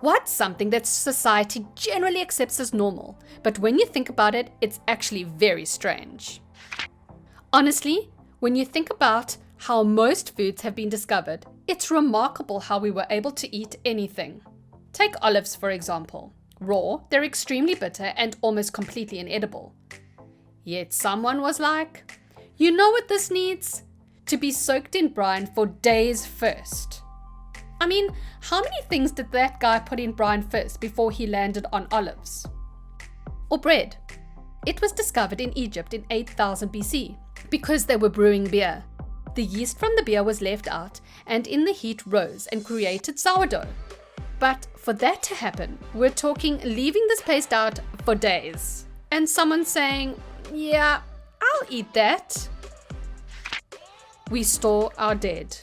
What's something that society generally accepts as normal, but when you think about it, it's actually very strange? Honestly, when you think about how most foods have been discovered, it's remarkable how we were able to eat anything. Take olives, for example. Raw, they're extremely bitter and almost completely inedible. Yet someone was like, you know what this needs? To be soaked in brine for days first. I mean, how many things did that guy put in brine first before he landed on olives? Or bread. It was discovered in Egypt in 8000 BC because they were brewing beer. The yeast from the beer was left out and in the heat rose and created sourdough. But for that to happen, we're talking leaving this paste out for days. And someone saying, yeah, I'll eat that. We store our dead.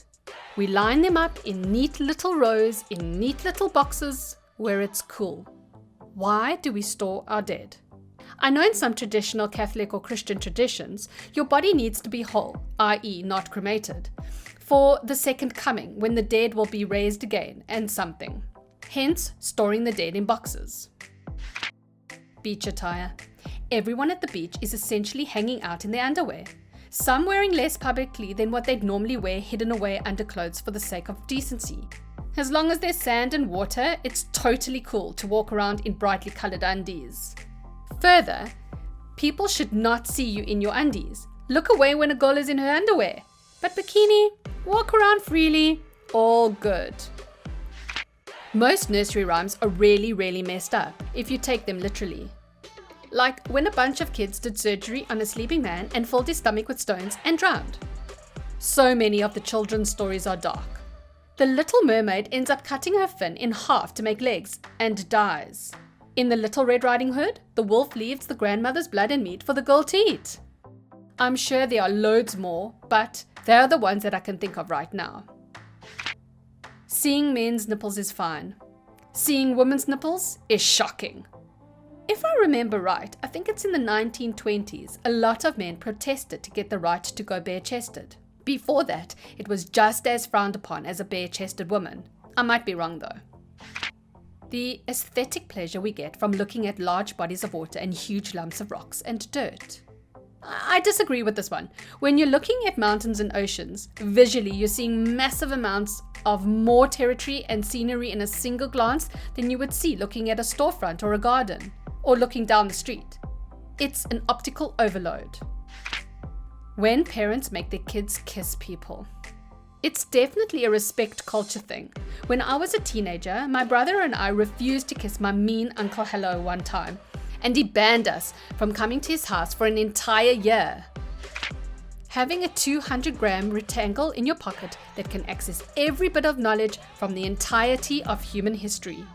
We line them up in neat little rows, in neat little boxes where it's cool. Why do we store our dead? I know in some traditional Catholic or Christian traditions, your body needs to be whole, i.e. not cremated, for the second coming when the dead will be raised again and something. Hence, storing the dead in boxes. Beach attire. Everyone at the beach is essentially hanging out in their underwear. Some wearing less publicly than what they'd normally wear hidden away under clothes for the sake of decency. As long as there's sand and water, it's totally cool to walk around in brightly colored undies. Further, people should not see you in your undies. Look away when a girl is in her underwear. But bikini, walk around freely, all good. Most nursery rhymes are really messed up if you take them literally. Like when a bunch of kids did surgery on a sleeping man and filled his stomach with stones and drowned. So many of the children's stories are dark. The Little Mermaid ends up cutting her fin in half to make legs and dies. In The Little Red Riding Hood, the wolf leaves the grandmother's blood and meat for the girl to eat. I'm sure there are loads more, but they are the ones that I can think of right now. Seeing men's nipples is fine. Seeing women's nipples is shocking. If I remember right, I think it's in the 1920s, a lot of men protested to get the right to go bare-chested. Before that, it was just as frowned upon as a bare-chested woman. I might be wrong though. The aesthetic pleasure we get from looking at large bodies of water and huge lumps of rocks and dirt. I disagree with this one. When you're looking at mountains and oceans, visually you're seeing massive amounts of more territory and scenery in a single glance than you would see looking at a storefront or a garden, or looking down the street. It's an optical overload. When parents make their kids kiss people. It's definitely a respect culture thing. When I was a teenager, my brother and I refused to kiss my mean Uncle Hello one time, and he banned us from coming to his house for an entire year. Having a 200-gram rectangle in your pocket that can access every bit of knowledge from the entirety of human history.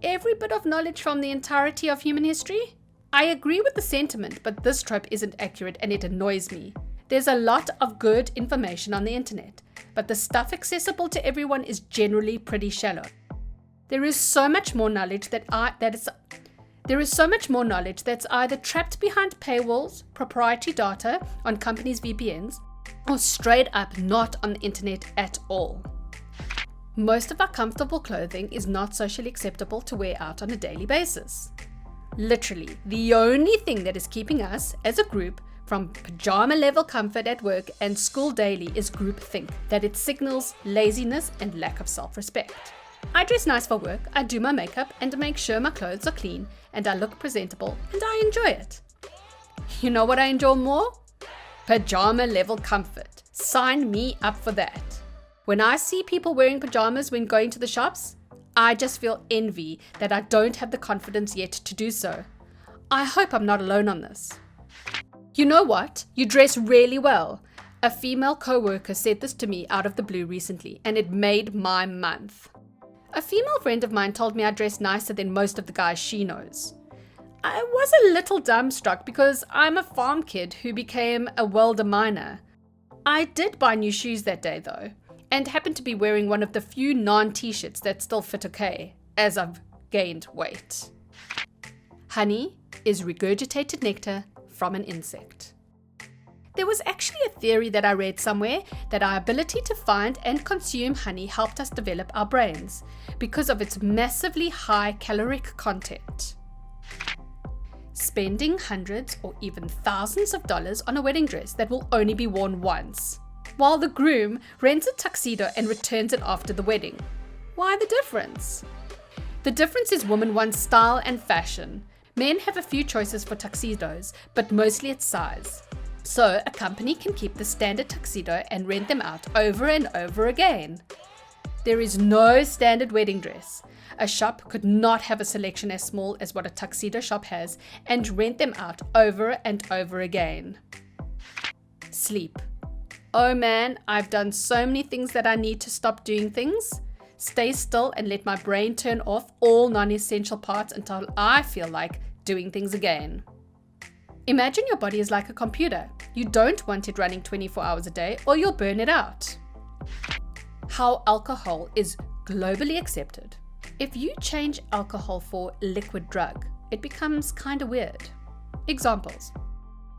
Every bit of knowledge from the entirety of human history? I agree with the sentiment, but this trope isn't accurate and it annoys me. There's a lot of good information on the internet, but the stuff accessible to everyone is generally pretty shallow. There is so much more knowledge that's either trapped behind paywalls, proprietary data on companies' VPNs, or straight up not on the internet at all. Most of our comfortable clothing is not socially acceptable to wear out on a daily basis. Literally, the only thing that is keeping us, as a group, from pajama-level comfort at work and school daily is groupthink, that it signals laziness and lack of self-respect. I dress nice for work, I do my makeup and make sure my clothes are clean and I look presentable and I enjoy it. You know what I enjoy more? Pajama-level comfort. Sign me up for that. When I see people wearing pajamas when going to the shops, I just feel envy that I don't have the confidence yet to do so. I hope I'm not alone on this. You know what? You dress really well. A female co-worker said this to me out of the blue recently, and it made my month. A female friend of mine told me I dress nicer than most of the guys she knows. I was a little dumbstruck because I'm a farm kid who became a welder miner. I did buy new shoes that day though, and happened to be wearing one of the few non-t-shirts that still fit okay, as I've gained weight. Honey is regurgitated nectar from an insect. There was actually a theory that I read somewhere that our ability to find and consume honey helped us develop our brains because of its massively high caloric content. Spending hundreds or even thousands of dollars on a wedding dress that will only be worn once, while the groom rents a tuxedo and returns it after the wedding. Why the difference? The difference is women want style and fashion. Men have a few choices for tuxedos, but mostly it's size. So a company can keep the standard tuxedo and rent them out over and over again. There is no standard wedding dress. A shop could not have a selection as small as what a tuxedo shop has and rent them out over and over again. Sleep. Oh man, I've done so many things that I need to stop doing things. Stay still and let my brain turn off all non-essential parts until I feel like doing things again. Imagine your body is like a computer. You don't want it running 24 hours a day or you'll burn it out. How alcohol is globally accepted. If you change alcohol for liquid drug, it becomes kind of weird. Examples.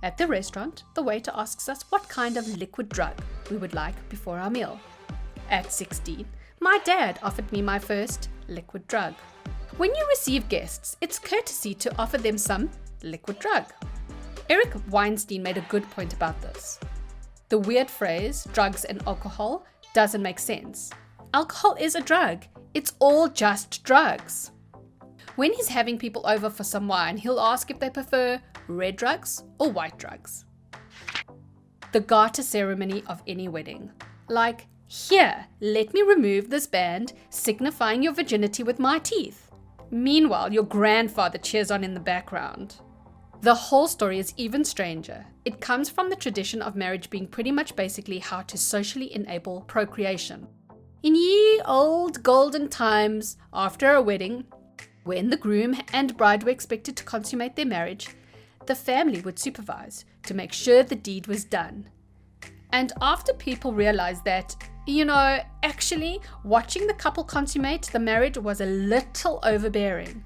At the restaurant, the waiter asks us what kind of liquid drug we would like before our meal. At 16, my dad offered me my first liquid drug. When you receive guests, it's courtesy to offer them some liquid drug. Eric Weinstein made a good point about this. The weird phrase, drugs and alcohol, doesn't make sense. Alcohol is a drug. It's all just drugs. When he's having people over for some wine, he'll ask if they prefer red drugs or white drugs. The garter ceremony of any wedding. Like, here, let me remove this band, signifying your virginity with my teeth. Meanwhile, your grandfather cheers on in the background. The whole story is even stranger. It comes from the tradition of marriage being pretty much basically how to socially enable procreation. In ye old golden times, after a wedding, when the groom and bride were expected to consummate their marriage, the family would supervise to make sure the deed was done. And after people realized that, actually watching the couple consummate the marriage was a little overbearing,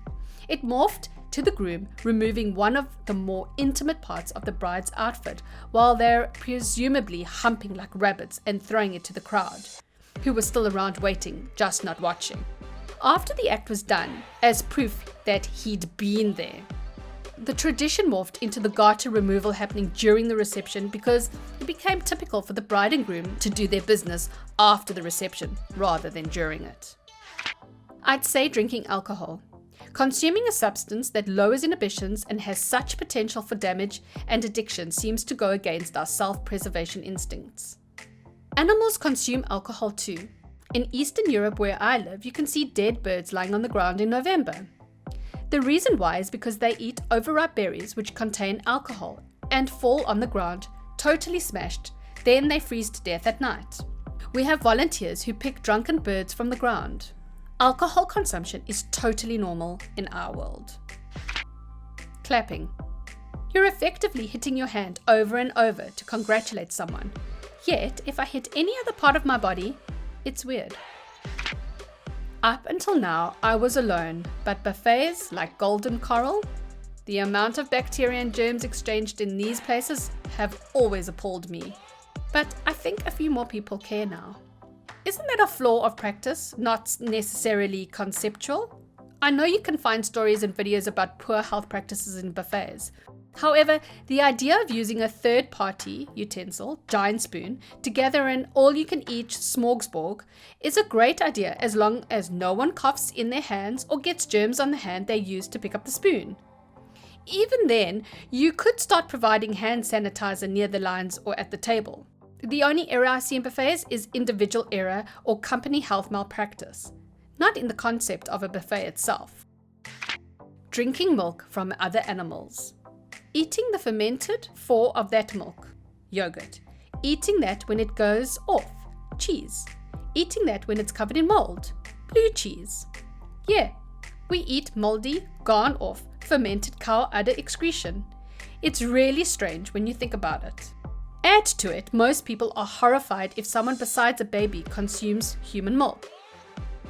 it morphed to the groom removing one of the more intimate parts of the bride's outfit while they're presumably humping like rabbits and throwing it to the crowd, who was still around waiting, just not watching. After the act was done, as proof that he'd been there, the tradition morphed into the garter removal happening during the reception because it became typical for the bride and groom to do their business after the reception rather than during it. I'd say drinking alcohol. Consuming a substance that lowers inhibitions and has such potential for damage and addiction seems to go against our self-preservation instincts. Animals consume alcohol too. In Eastern Europe where I live, you can see dead birds lying on the ground in November. The reason why is because they eat overripe berries which contain alcohol and fall on the ground, totally smashed, then they freeze to death at night. We have volunteers who pick drunken birds from the ground. Alcohol consumption is totally normal in our world. Clapping. You're effectively hitting your hand over and over to congratulate someone. Yet, if I hit any other part of my body, it's weird. Up until now, I was alone, but buffets like Golden Coral, the amount of bacteria and germs exchanged in these places have always appalled me. But I think a few more people care now. Isn't that a flaw of practice, not necessarily conceptual? I know you can find stories and videos about poor health practices in buffets. However, the idea of using a third-party utensil, giant spoon, to gather an all-you-can-eat smorgasbord is a great idea as long as no one coughs in their hands or gets germs on the hand they use to pick up the spoon. Even then, you could start providing hand sanitizer near the lines or at the table. The only error I see in buffets is individual error or company health malpractice, not in the concept of a buffet itself. Drinking milk from other animals. Eating the fermented form of that milk, yogurt. Eating that when it goes off, cheese. Eating that when it's covered in mold, blue cheese. Yeah, we eat moldy, gone off, fermented cow udder excretion. It's really strange when you think about it. Add to it, most people are horrified if someone besides a baby consumes human milk.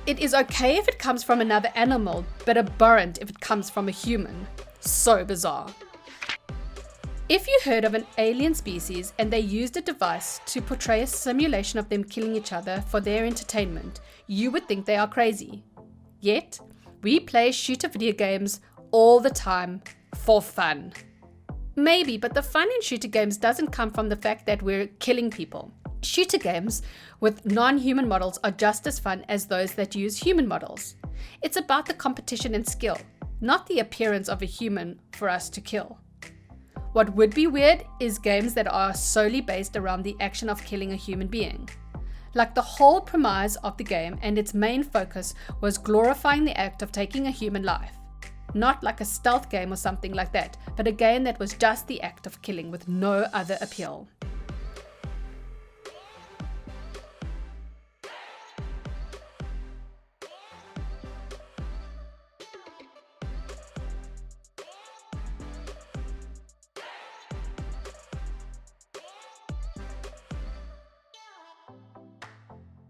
It is okay if it comes from another animal, but abhorrent if it comes from a human. So bizarre. If you heard of an alien species and they used a device to portray a simulation of them killing each other for their entertainment, you would think they are crazy. Yet, we play shooter video games all the time for fun. Maybe, but the fun in shooter games doesn't come from the fact that we're killing people. Shooter games with non-human models are just as fun as those that use human models. It's about the competition and skill, not the appearance of a human for us to kill. What would be weird is games that are solely based around the action of killing a human being. Like the whole premise of the game and its main focus was glorifying the act of taking a human life. Not like a stealth game or something like that, but a game that was just the act of killing with no other appeal.